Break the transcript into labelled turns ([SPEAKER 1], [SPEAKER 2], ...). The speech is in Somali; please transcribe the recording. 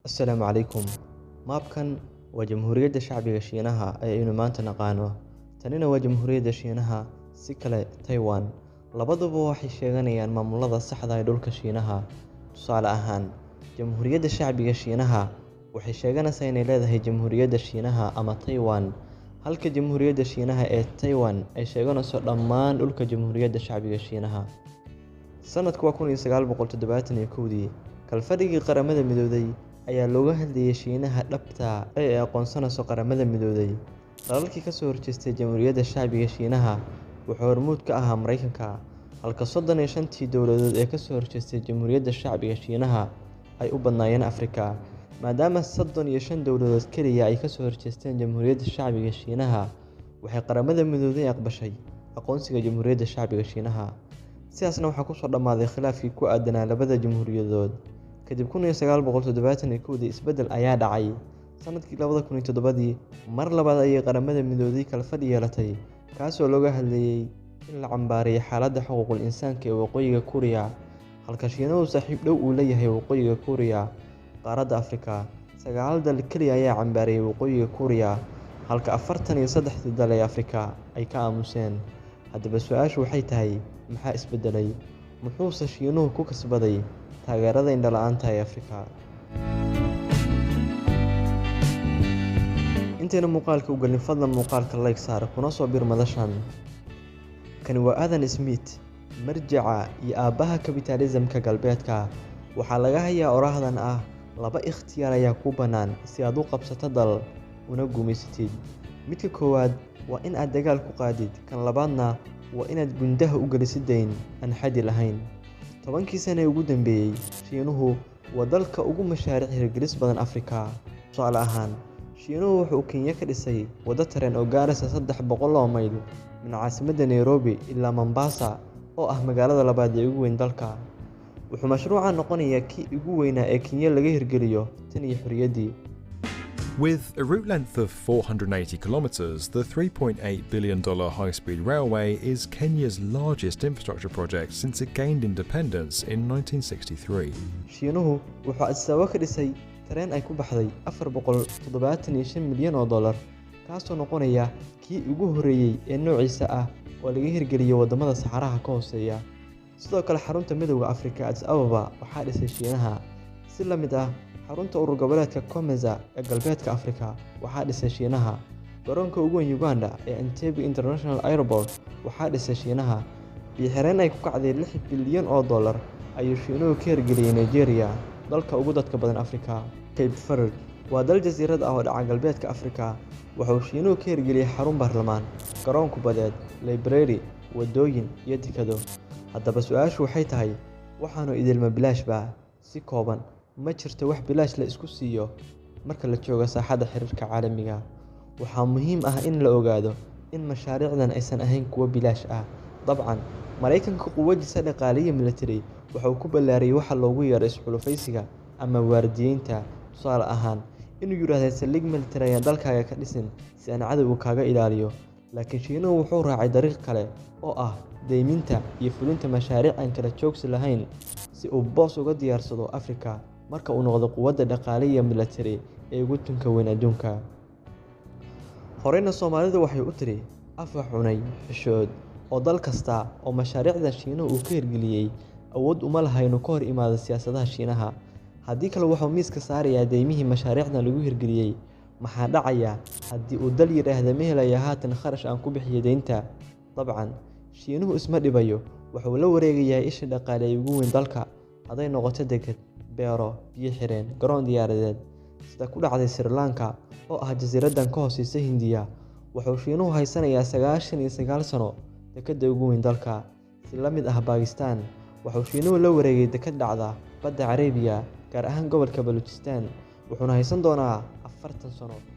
[SPEAKER 1] Assalaamu calaykum. Maabkan waa Jamhuuriyadda Shacbiga Shiinaha ee aynu maanta naqaano. Tanina waa Jamhuuriyadda Shiinaha, si kale Taiwan. Labaduba waxay sheeganayaan maamulada saxda ah ee dhulka Shiinaha. Tusaale ahaan, Jamhuuriyadda Shacbiga Shiinaha waxay sheeganaysaa inay leedahay Jamhuuriyadda Shiinaha ama Taiwan, halka Jamhuuriyadda Shiinaha ee Taiwan ay sheeganayso dhammaan dhulka Jamhuuriyadda Shacbiga Shiinaha. Sanadku waa 1971, kalfadhigii Qaramada Midoobay ayaa looga hadlayay Shiinaha dhabta ah ee ay aqoonsanayso Qaramada Midoobay. Dalalkii ka soo horjeestay Jamhuuriyadda Shacbiga Shiinaha wuxuu hormuud ka ahaa Mareykanka, halka 35tii dowladood ee ka soo horjeestay Jamhuuriyadda Shacbiga Shiinaha ay u badnaayeen Afrika. Maadaama 35 dowladood kaliya ay ka soo horjeesteen Jamhuuriyadda Shacbiga Shiinaha, waxay Qaramada Midoobay aqbashay aqoonsiga Jamhuuriyadda Shacbiga Shiinaha. Sidaasna waxaa ku soo dhammaaday khilaafkii ku aadanaa labada jamhuuriyadood. Kadib 1971, isbeddel ayaa dhacay. Sanadkii 2007, mar labaad ayay Qaramada Midoobay kalfadhi yeelatay, kaasoo looga hadlayay in la cambaareeyo xaaladda xuquuqul insaanka ee Waqooyiga Kuuriya, halka Shiinuhu saaxiib dhow u leeyahay Waqooyiga Kuuriya. Qaaradda Afrika, 9 dal kaliya ayaa cambaareeyay Waqooyiga Kuuriya, halka 43 dal ee Afrika ay ka aamuseen. Haddaba su'aashu waxay tahay, maxaa isbedelay? Muxuuse Shiinuhu ku kasbaday taageerada indho-la'aanta ee Afrika? Intayna muuqaalka u galin, fadlan muuqaalka like saar kuna soo bir madashan. Kani waa Adam Smith, marjaca iyo aabbaha kapitalismka galbeedka. Waxaa laga hayaa oraahdan ah, 2 ikhtiyaar ayaa kuu bannaan si aad u qabsato dal una gumaysatid. Midka koowaad waa in aad dagaal ku qaadid, kan labaadna waa inaad gundaha u gelisid dayn aan xaddi lahayn. 10kii sano ee ugu dambeeyay, Shiinuhu waa dalka ugu mashaariic hirgelis badan Afrika. Tusaale ahaan, Shiinuhu wuxuu Kenya ka dhisay waddo tareen oo gaaraysa 300 mayl min caasimadda Nairobi ilaa Mombasa, oo ah magaalada labaad ee ugu weyn dalka. Wuxuu mashruucan noqonayaa kii ugu weynaa ee Kenya laga hirgeliyo tan iyo xorriyaddii.
[SPEAKER 2] With a route length of 480 kilometers, the $3.8 billion high-speed railway is Kenya's largest infrastructure project since it gained independence in 1963.
[SPEAKER 1] Shiinuhu wuxuu Addis Ababa ka dhisay tareen ay ku baxday $475 milyan, kaasoo noqonaya kii ugu horreeyay ee noociisa ah oo laga hirgeliyo waddamada saxaraha ka hooseeya. Sidoo kale, xarunta Midowga Afrika Addis Ababa waxaa dhisay Shiinaha. Si la mid ah, xarunta urur goboleedka COMESA ee galbeedka Afrika waxaa dhisay Shiinaha. Garoonka ugu weyn Uganda ee Entebbe International Airport waxaa dhisay Shiinaha. Biyo-xireen ay ku kacday $6 bilyan ayuu Shiinuhu ka hirgeliyay Nigeria, dalka ugu dadka badan Afrika. Cape Verde waa dal jasiirad ah oo dhaca galbeedka Afrika. Wuxuu Shiinuhu ka hirgeliyay xarun baarlamaan, garoon kubadeed, library, waddooyin iyo dekado. Haddaba su'aashu waxay tahay, waxaanu idilma bilaashba? Si kooban, ma jirto wax bilaash la isku siiyo marka la joogo saaxadda xiriirka caalamiga. Waxaa muhiim ah in la ogaado in mashaariicdan aysan ahayn kuwo bilaash ah. Dabcan, Mareykanka quwadiisa dhaqaale iyo military wuxuu ku ballaariyay waxa loogu yeero isxulufaysiga ama waardiyeynta. Tusaale ahaan, inuu yiraahdo saldhig military ayaan dalkaaga ka dhisin si aan cadowga kaaga ilaaliyo. Laakiin Shiinuhu wuxuu raacay dariiq kale oo ah deyminta iyo fulinta mashaariic aan kala joogsi lahayn si uu boos uga diyaarsado Afrika marka uu noqdo quwadda dhaqaale iyo military ee ugu tunka weyn adduunka. Horeyna Soomaalidu waxay u tiri af wax cunay xishood, oo dal kasta oo mashaariicda Shiinuhu uu ka hirgeliyay awood uma laha inuu ka hor imaado siyaasadaha Shiinaha. Haddii kale, wuxuu miiska saarayaa deymihii mashaariicdan lagu hirgeliyay. Maxaa dhacaya haddii uu dal yiraahdo ma helayo haatan kharash aan ku bixiyo deynta? Dabcan, Shiinuhu isma dhibayo. Wuxuu la wareegayaa isha dhaqaale ee ugu weyn dalka, hadday noqoto deked, beero, biyo-xireen, garoon diyaaradeed. Sida ku dhacday Sri Lanka oo ah jasiiraddan ka hooseysa Hindiya, wuxuu Shiinuhu haysanayaa 99 sano dekedda ugu weyn dalka. Si la mid ah Pakistan, wuxuu Shiinuhu la wareegay deked dhacda badda Carabiya, gaar ahaan gobolka Balochistan, wuxuuna haysan doonaa 40 sano.